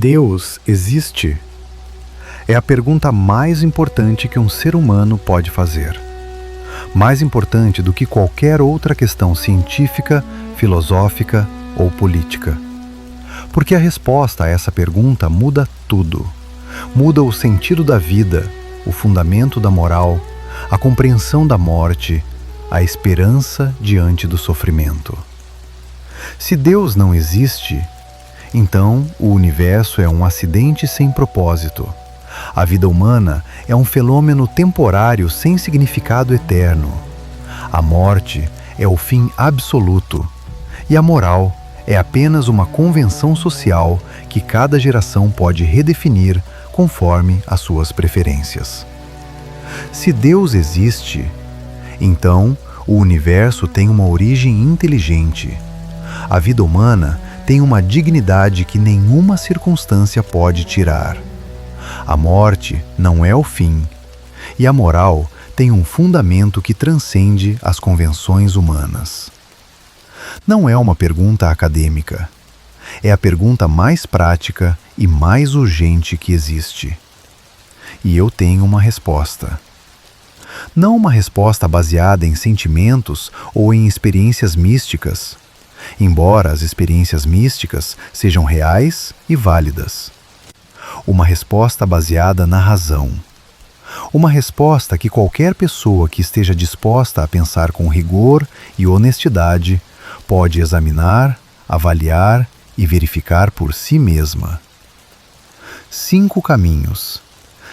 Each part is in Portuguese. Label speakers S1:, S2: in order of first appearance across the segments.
S1: Deus existe? É a pergunta mais importante que um ser humano pode fazer. Mais importante do que qualquer outra questão científica, filosófica ou política. Porque a resposta a essa pergunta muda tudo. Muda o sentido da vida, o fundamento da moral, a compreensão da morte, a esperança diante do sofrimento. Se Deus não existe, então o universo é um acidente sem propósito. A vida humana é um fenômeno temporário sem significado eterno. A morte é o fim absoluto. E a moral é apenas uma convenção social que cada geração pode redefinir conforme as suas preferências. Se Deus existe, então o universo tem uma origem inteligente. A vida humana tem uma dignidade que nenhuma circunstância pode tirar. A morte não é o fim, e a moral tem um fundamento que transcende as convenções humanas. Não é uma pergunta acadêmica. É a pergunta mais prática e mais urgente que existe. E eu tenho uma resposta. Não uma resposta baseada em sentimentos ou em experiências místicas, embora as experiências místicas sejam reais e válidas. Uma resposta baseada na razão. Uma resposta que qualquer pessoa que esteja disposta a pensar com rigor e honestidade pode examinar, avaliar e verificar por si mesma. 5 caminhos.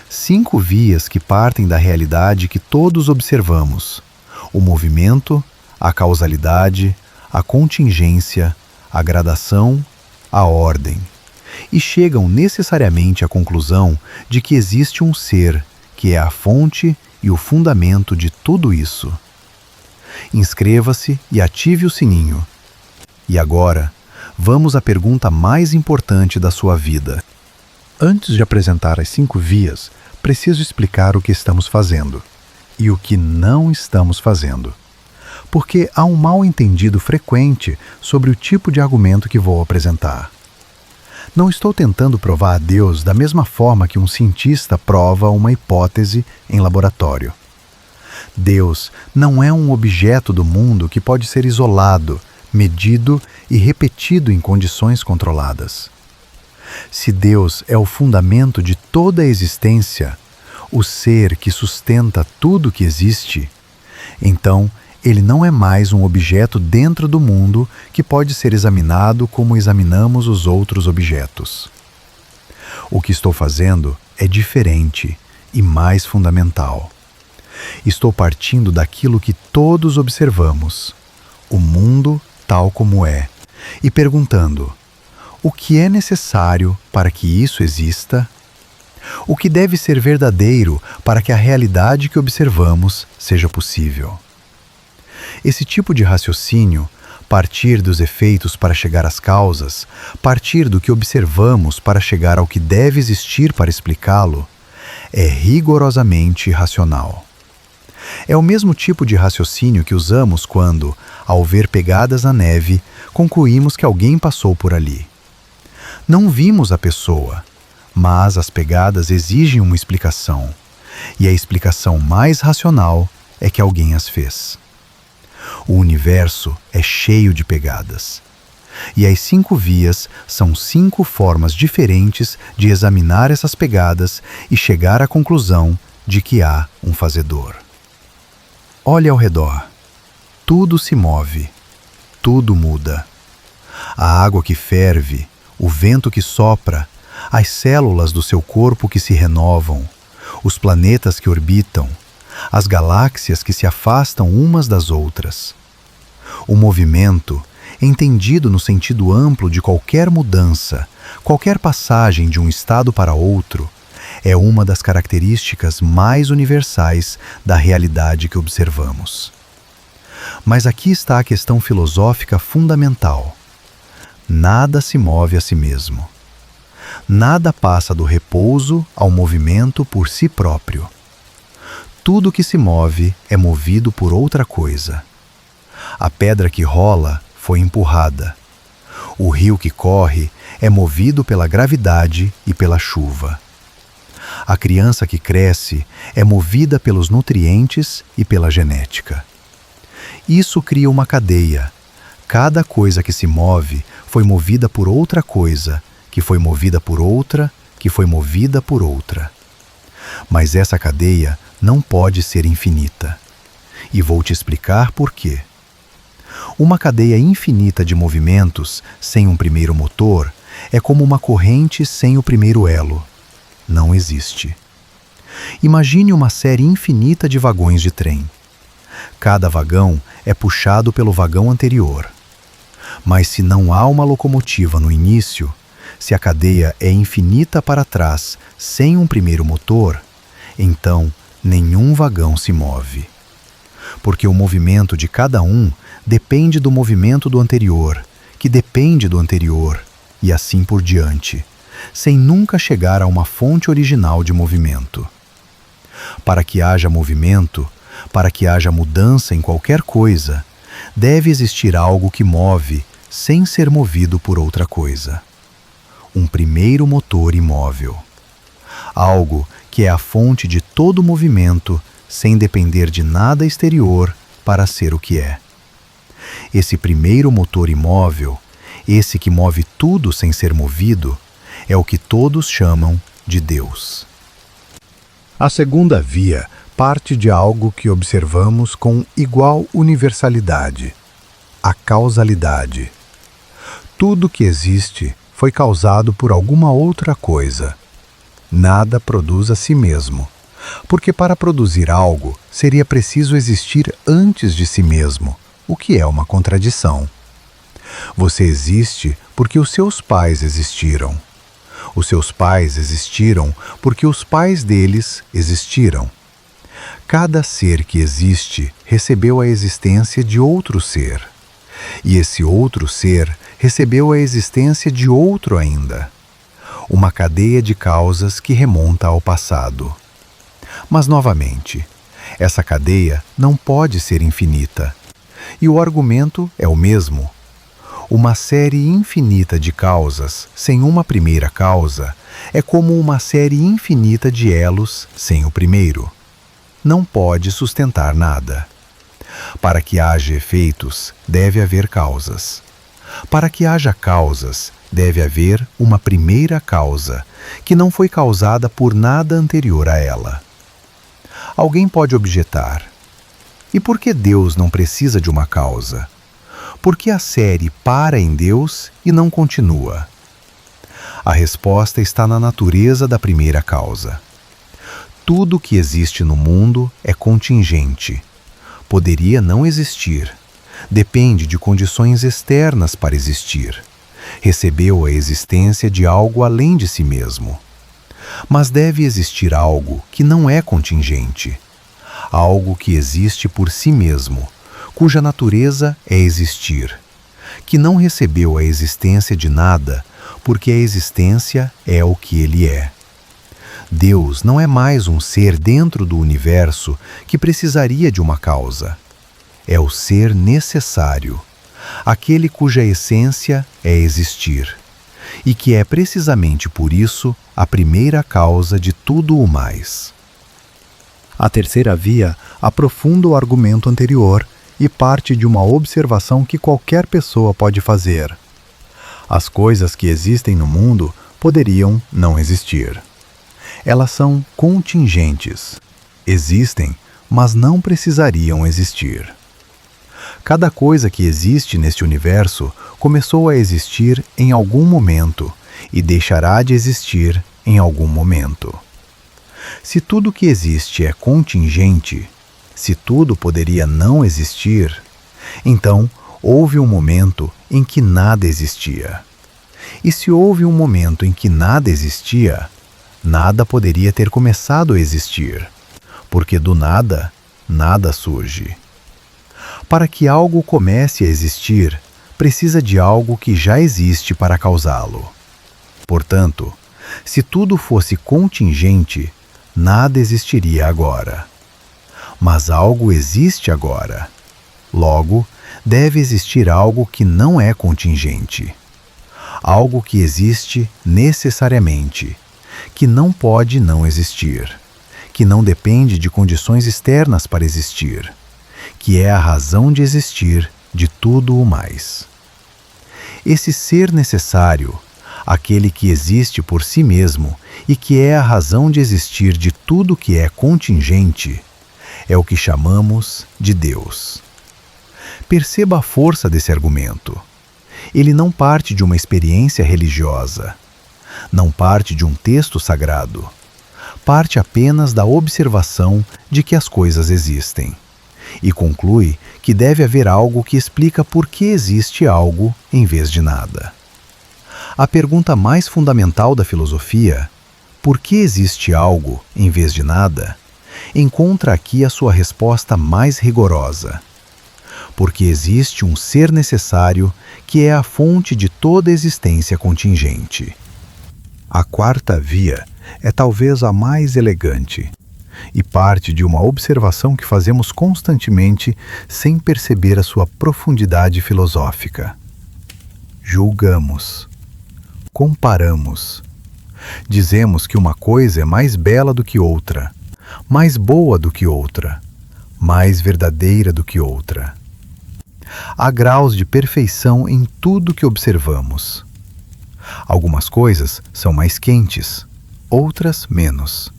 S1: 5 vias que partem da realidade que todos observamos: o movimento, a causalidade, a contingência, a gradação, a ordem, e chegam necessariamente à conclusão de que existe um ser que é a fonte e o fundamento de tudo isso. Inscreva-se e ative o sininho. E agora, vamos à pergunta mais importante da sua vida. Antes de apresentar as 5 vias, preciso explicar o que estamos fazendo e o que não estamos fazendo. Porque há um mal-entendido frequente sobre o tipo de argumento que vou apresentar. Não estou tentando provar a Deus da mesma forma que um cientista prova uma hipótese em laboratório. Deus não é um objeto do mundo que pode ser isolado, medido e repetido em condições controladas. Se Deus é o fundamento de toda a existência, o ser que sustenta tudo que existe, então ele não é mais um objeto dentro do mundo que pode ser examinado como examinamos os outros objetos. O que estou fazendo é diferente e mais fundamental. Estou partindo daquilo que todos observamos, o mundo tal como é, e perguntando: o que é necessário para que isso exista? O que deve ser verdadeiro para que a realidade que observamos seja possível? Esse tipo de raciocínio, partir dos efeitos para chegar às causas, partir do que observamos para chegar ao que deve existir para explicá-lo, é rigorosamente racional. É o mesmo tipo de raciocínio que usamos quando, ao ver pegadas na neve, concluímos que alguém passou por ali. Não vimos a pessoa, mas as pegadas exigem uma explicação, e a explicação mais racional é que alguém as fez. O universo é cheio de pegadas. E as 5 vias são 5 formas diferentes de examinar essas pegadas e chegar à conclusão de que há um fazedor. Olhe ao redor. Tudo se move. Tudo muda. A água que ferve, o vento que sopra, as células do seu corpo que se renovam, os planetas que orbitam, as galáxias que se afastam umas das outras. O movimento, entendido no sentido amplo de qualquer mudança, qualquer passagem de um estado para outro, é uma das características mais universais da realidade que observamos. Mas aqui está a questão filosófica fundamental. Nada se move a si mesmo. Nada passa do repouso ao movimento por si próprio. Tudo que se move é movido por outra coisa. A pedra que rola foi empurrada. O rio que corre é movido pela gravidade e pela chuva. A criança que cresce é movida pelos nutrientes e pela genética. Isso cria uma cadeia. Cada coisa que se move foi movida por outra coisa, que foi movida por outra, que foi movida por outra. Mas essa cadeia não pode ser infinita. E vou te explicar por quê. Uma cadeia infinita de movimentos sem um primeiro motor é como uma corrente sem o primeiro elo. Não existe. Imagine uma série infinita de vagões de trem. Cada vagão é puxado pelo vagão anterior. Mas se não há uma locomotiva no início, se a cadeia é infinita para trás sem um primeiro motor, então nenhum vagão se move. Porque o movimento de cada um depende do movimento do anterior, que depende do anterior, e assim por diante, sem nunca chegar a uma fonte original de movimento. Para que haja movimento, para que haja mudança em qualquer coisa, deve existir algo que move sem ser movido por outra coisa. Um primeiro motor imóvel. Algo que é a fonte de todo movimento sem depender de nada exterior para ser o que é. Esse primeiro motor imóvel, esse que move tudo sem ser movido, é o que todos chamam de Deus. A segunda via parte de algo que observamos com igual universalidade: a causalidade. Tudo que existe foi causado por alguma outra coisa. Nada produz a si mesmo, porque para produzir algo seria preciso existir antes de si mesmo, o que é uma contradição. Você existe porque os seus pais existiram. Os seus pais existiram porque os pais deles existiram. Cada ser que existe recebeu a existência de outro ser. E esse outro ser recebeu a existência de outro ainda. Uma cadeia de causas que remonta ao passado. Mas, novamente, essa cadeia não pode ser infinita. E o argumento é o mesmo. Uma série infinita de causas sem uma primeira causa é como uma série infinita de elos sem o primeiro. Não pode sustentar nada. Para que haja efeitos, deve haver causas. Para que haja causas, deve haver uma primeira causa, que não foi causada por nada anterior a ela. Alguém pode objetar: e por que Deus não precisa de uma causa? Por que a série para em Deus e não continua? A resposta está na natureza da primeira causa. Tudo o que existe no mundo é contingente. Poderia não existir. Depende de condições externas para existir. Recebeu a existência de algo além de si mesmo. Mas deve existir algo que não é contingente. Algo que existe por si mesmo, cuja natureza é existir. Que não recebeu a existência de nada, porque a existência é o que ele é. Deus não é mais um ser dentro do universo que precisaria de uma causa. É o ser necessário, aquele cuja essência é existir, e que é precisamente por isso a primeira causa de tudo o mais. A terceira via aprofunda o argumento anterior e parte de uma observação que qualquer pessoa pode fazer. As coisas que existem no mundo poderiam não existir. Elas são contingentes. Existem, mas não precisariam existir. Cada coisa que existe neste universo começou a existir em algum momento e deixará de existir em algum momento. Se tudo que existe é contingente, se tudo poderia não existir, então houve um momento em que nada existia. E se houve um momento em que nada existia, nada poderia ter começado a existir, porque do nada, nada surge. Para que algo comece a existir, precisa de algo que já existe para causá-lo. Portanto, se tudo fosse contingente, nada existiria agora. Mas algo existe agora. Logo, deve existir algo que não é contingente. algo que existe necessariamente, que não pode não existir, que não depende de condições externas para existir, que é a razão de existir de tudo o mais. Esse ser necessário, aquele que existe por si mesmo e que é a razão de existir de tudo que é contingente, é o que chamamos de Deus. Perceba a força desse argumento. Ele não parte de uma experiência religiosa, não parte de um texto sagrado, parte apenas da observação de que as coisas existem, e conclui que deve haver algo que explica por que existe algo em vez de nada. A pergunta mais fundamental da filosofia, por que existe algo em vez de nada, encontra aqui a sua resposta mais rigorosa. Porque existe um ser necessário que é a fonte de toda existência contingente. A quarta via é talvez a mais elegante e parte de uma observação que fazemos constantemente sem perceber a sua profundidade filosófica. Julgamos, comparamos, dizemos que uma coisa é mais bela do que outra, mais boa do que outra, mais verdadeira do que outra. Há graus de perfeição em tudo que observamos. Algumas coisas são mais quentes, outras menos.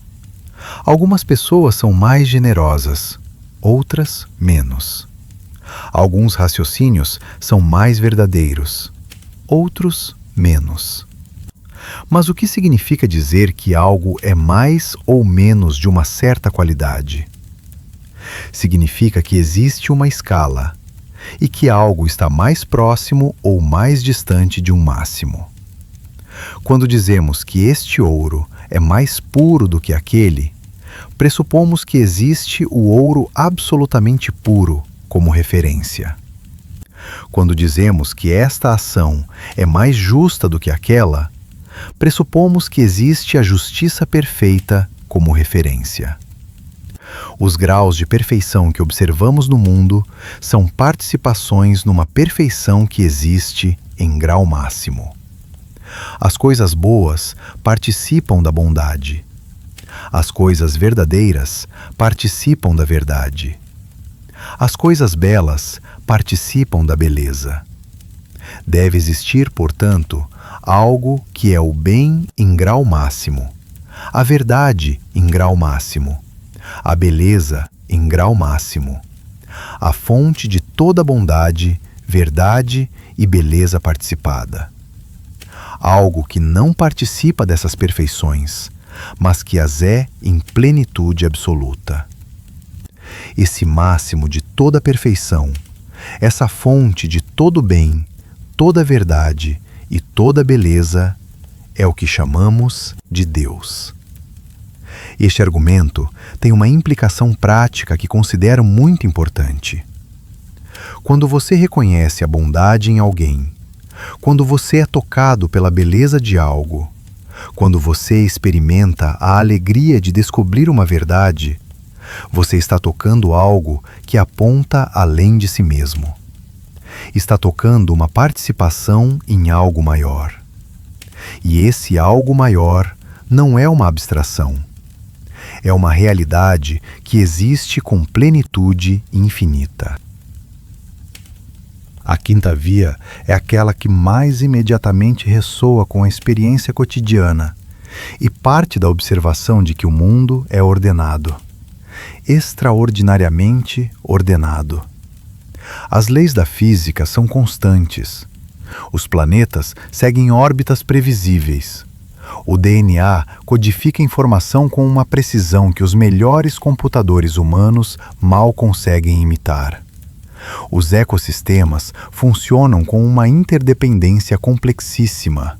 S1: Algumas pessoas são mais generosas, outras menos. Alguns raciocínios são mais verdadeiros, outros menos. Mas o que significa dizer que algo é mais ou menos de uma certa qualidade? Significa que existe uma escala e que algo está mais próximo ou mais distante de um máximo. Quando dizemos que este ouro é mais puro do que aquele, pressupomos que existe o ouro absolutamente puro como referência. Quando dizemos que esta ação é mais justa do que aquela, pressupomos que existe a justiça perfeita como referência. Os graus de perfeição que observamos no mundo são participações numa perfeição que existe em grau máximo. As coisas boas participam da bondade. As coisas verdadeiras participam da verdade. As coisas belas participam da beleza. Deve existir, portanto, algo que é o bem em grau máximo, a verdade em grau máximo, a beleza em grau máximo, a fonte de toda bondade, verdade e beleza participada. Algo que não participa dessas perfeições, mas que as é em plenitude absoluta. Esse máximo de toda perfeição, essa fonte de todo bem, toda verdade e toda beleza é o que chamamos de Deus. Este argumento tem uma implicação prática que considero muito importante. Quando você reconhece a bondade em alguém, quando você é tocado pela beleza de algo, quando você experimenta a alegria de descobrir uma verdade, você está tocando algo que aponta além de si mesmo. Está tocando uma participação em algo maior. E esse algo maior não é uma abstração. É uma realidade que existe com plenitude infinita. A quinta via é aquela que mais imediatamente ressoa com a experiência cotidiana e parte da observação de que o mundo é ordenado, extraordinariamente ordenado. As leis da física são constantes. Os planetas seguem órbitas previsíveis. O DNA codifica informação com uma precisão que os melhores computadores humanos mal conseguem imitar. Os ecossistemas funcionam com uma interdependência complexíssima.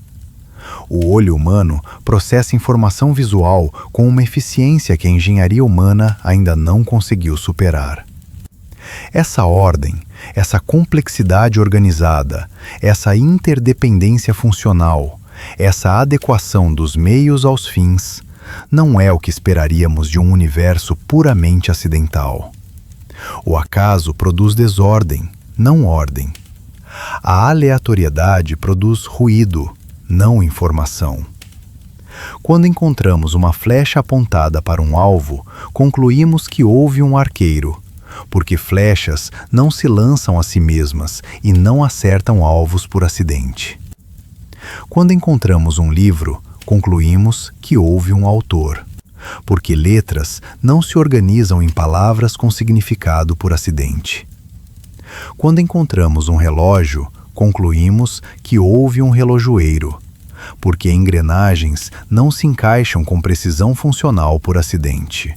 S1: O olho humano processa informação visual com uma eficiência que a engenharia humana ainda não conseguiu superar. Essa ordem, essa complexidade organizada, essa interdependência funcional, essa adequação dos meios aos fins, não é o que esperaríamos de um universo puramente acidental. O acaso produz desordem, não ordem. A aleatoriedade produz ruído, não informação. Quando encontramos uma flecha apontada para um alvo, concluímos que houve um arqueiro, porque flechas não se lançam a si mesmas e não acertam alvos por acidente. Quando encontramos um livro, concluímos que houve um autor, porque letras não se organizam em palavras com significado por acidente. Quando encontramos um relógio, concluímos que houve um relojoeiro, porque engrenagens não se encaixam com precisão funcional por acidente.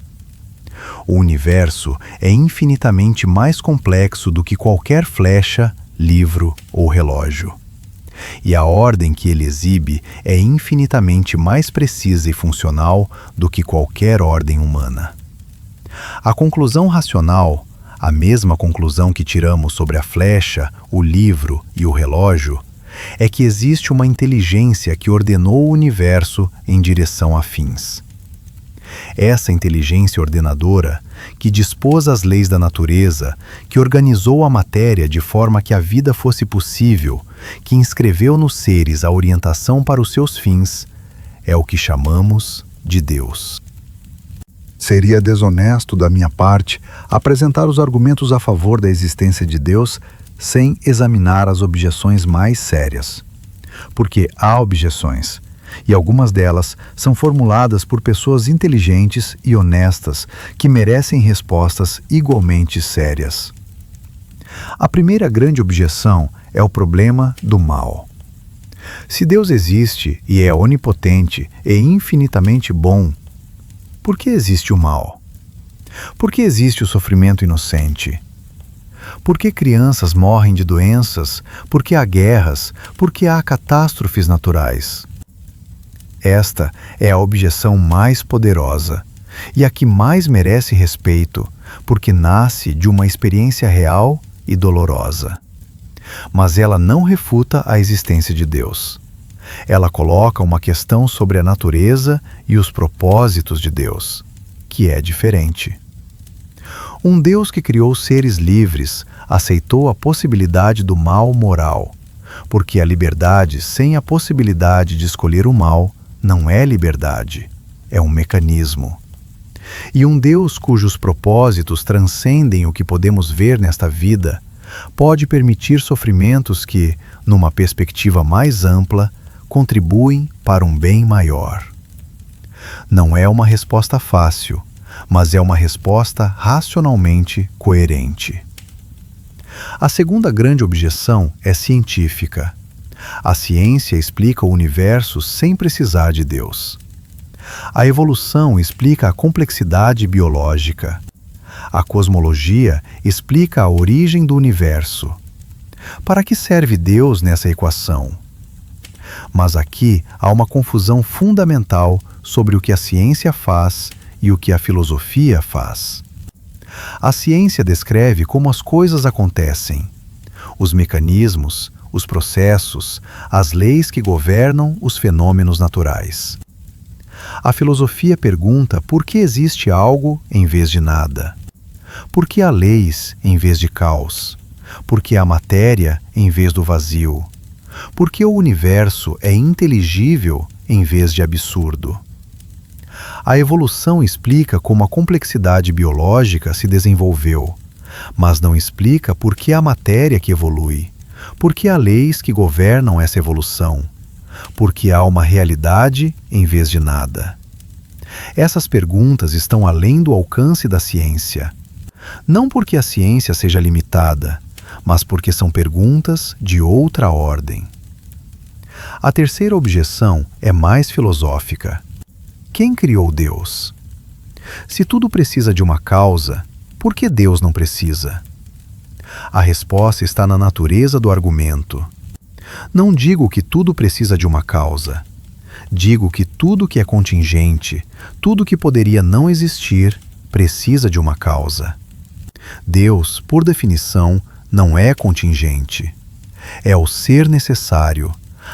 S1: O universo é infinitamente mais complexo do que qualquer flecha, livro ou relógio. E a ordem que ele exibe é infinitamente mais precisa e funcional do que qualquer ordem humana. A conclusão racional, a mesma conclusão que tiramos sobre a flecha, o livro e o relógio, é que existe uma inteligência que ordenou o universo em direção a fins. Essa inteligência ordenadora, que dispôs as leis da natureza, que organizou a matéria de forma que a vida fosse possível, que inscreveu nos seres a orientação para os seus fins, é o que chamamos de Deus. Seria desonesto da minha parte apresentar os argumentos a favor da existência de Deus sem examinar as objeções mais sérias. Porque há objeções, e algumas delas são formuladas por pessoas inteligentes e honestas que merecem respostas igualmente sérias. A primeira grande objeção é o problema do mal. Se Deus existe e é onipotente e infinitamente bom, por que existe o mal? Por que existe o sofrimento inocente? Por que crianças morrem de doenças? Por que há guerras? Por que há catástrofes naturais? Esta é a objeção mais poderosa e a que mais merece respeito, porque nasce de uma experiência real e dolorosa. Mas ela não refuta a existência de Deus. Ela coloca uma questão sobre a natureza e os propósitos de Deus, que é diferente. Um Deus que criou seres livres aceitou a possibilidade do mal moral, porque a liberdade sem a possibilidade de escolher o mal não é liberdade, é um mecanismo. E um Deus cujos propósitos transcendem o que podemos ver nesta vida, pode permitir sofrimentos que, numa perspectiva mais ampla, contribuem para um bem maior. Não é uma resposta fácil, mas é uma resposta racionalmente coerente. A segunda grande objeção é científica. A ciência explica o universo sem precisar de Deus. A evolução explica a complexidade biológica. A cosmologia explica a origem do universo. Para que serve Deus nessa equação? Mas aqui há uma confusão fundamental sobre o que a ciência faz e o que a filosofia faz. A ciência descreve como as coisas acontecem, os mecanismos, os processos, as leis que governam os fenômenos naturais. A filosofia pergunta por que existe algo em vez de nada. Por que há leis em vez de caos? Por que há matéria em vez do vazio? Por que o universo é inteligível em vez de absurdo? A evolução explica como a complexidade biológica se desenvolveu, mas não explica por que há matéria que evolui, por que há leis que governam essa evolução, por que há uma realidade em vez de nada. Essas perguntas estão além do alcance da ciência. Não porque a ciência seja limitada, mas porque são perguntas de outra ordem. A terceira objeção é mais filosófica. Quem criou Deus? Se tudo precisa de uma causa, por que Deus não precisa? A resposta está na natureza do argumento. Não digo que tudo precisa de uma causa. Digo que tudo que é contingente, tudo que poderia não existir, precisa de uma causa. Deus, por definição, não é contingente. É o ser necessário,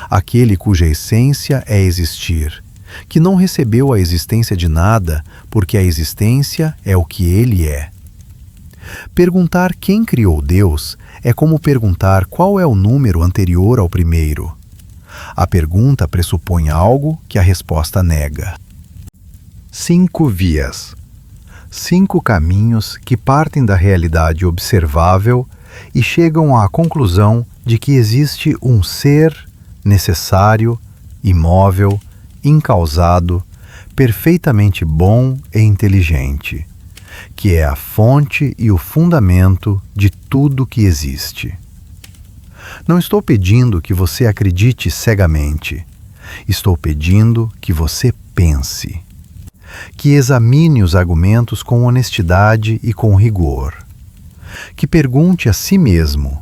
S1: aquele cuja essência é existir, que não recebeu a existência de nada porque a existência é o que ele é. Perguntar quem criou Deus É como perguntar qual é o número anterior ao primeiro. A pergunta pressupõe algo que a resposta nega. 5 vias. 5 caminhos que partem da realidade observável e chegam à conclusão de que existe um ser necessário, imóvel, incausado, perfeitamente bom e inteligente, que é a fonte e o fundamento de tudo que existe. Não estou pedindo que você acredite cegamente. Estou pedindo que você pense. Que examine os argumentos com honestidade e com rigor. Que pergunte a si mesmo,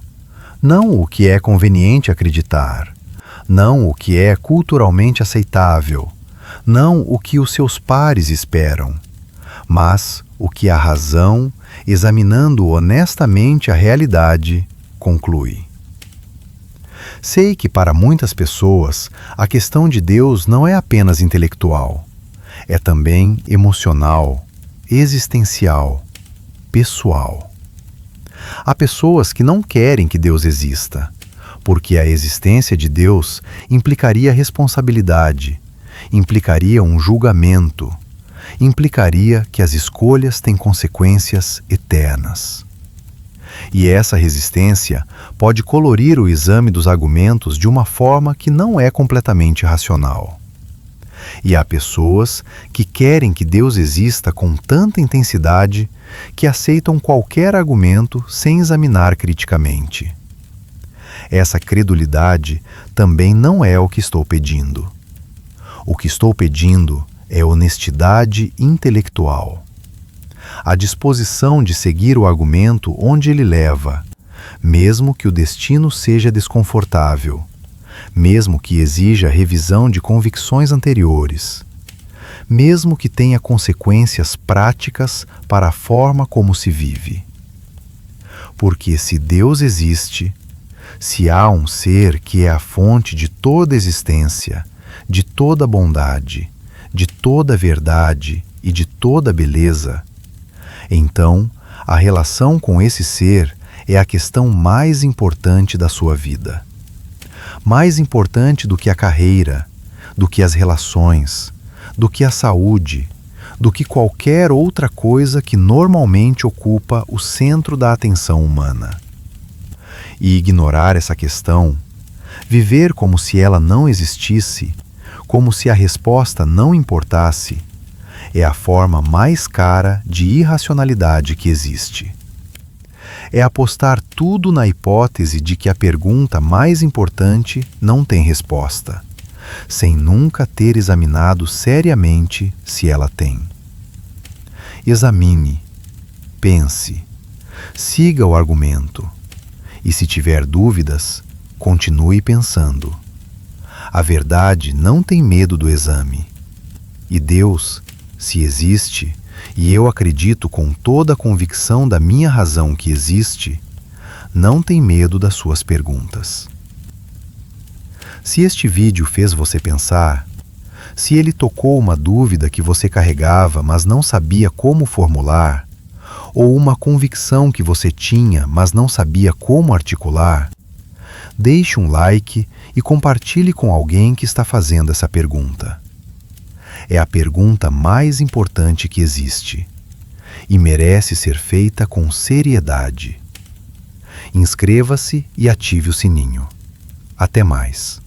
S1: não o que é conveniente acreditar, não o que é culturalmente aceitável, não o que os seus pares esperam, mas o que a razão, examinando honestamente a realidade, conclui. Sei que para muitas pessoas a questão de Deus não é apenas intelectual, é também emocional, existencial, pessoal. Há pessoas que não querem que Deus exista, porque a existência de Deus implicaria responsabilidade, implicaria um julgamento, implicaria que as escolhas têm consequências eternas. E essa resistência pode colorir o exame dos argumentos de uma forma que não é completamente racional. E há pessoas que querem que Deus exista com tanta intensidade que aceitam qualquer argumento sem examinar criticamente. Essa credulidade também não é o que estou pedindo. O que estou pedindo é honestidade intelectual. A disposição de seguir o argumento onde ele leva, mesmo que o destino seja desconfortável, mesmo que exija revisão de convicções anteriores, mesmo que tenha consequências práticas para a forma como se vive. Porque se Deus existe, se há um ser que é a fonte de toda existência, de toda bondade, de toda verdade e de toda beleza, então a relação com esse ser é a questão mais importante da sua vida. Mais importante do que a carreira, do que as relações, do que a saúde, do que qualquer outra coisa que normalmente ocupa o centro da atenção humana. E ignorar essa questão, viver como se ela não existisse, como se a resposta não importasse, é a forma mais cara de irracionalidade que existe. É apostar tudo na hipótese de que a pergunta mais importante não tem resposta, sem nunca ter examinado seriamente se ela tem. Examine, pense, siga o argumento, e se tiver dúvidas, continue pensando. A verdade não tem medo do exame, e Deus, se existe, e eu acredito com toda a convicção da minha razão que existe, não tem medo das suas perguntas. Se este vídeo fez você pensar, se ele tocou uma dúvida que você carregava, mas não sabia como formular, ou uma convicção que você tinha, mas não sabia como articular, deixe um like e compartilhe com alguém que está fazendo essa pergunta. É a pergunta mais importante que existe e merece ser feita com seriedade. Inscreva-se e ative o sininho. Até mais.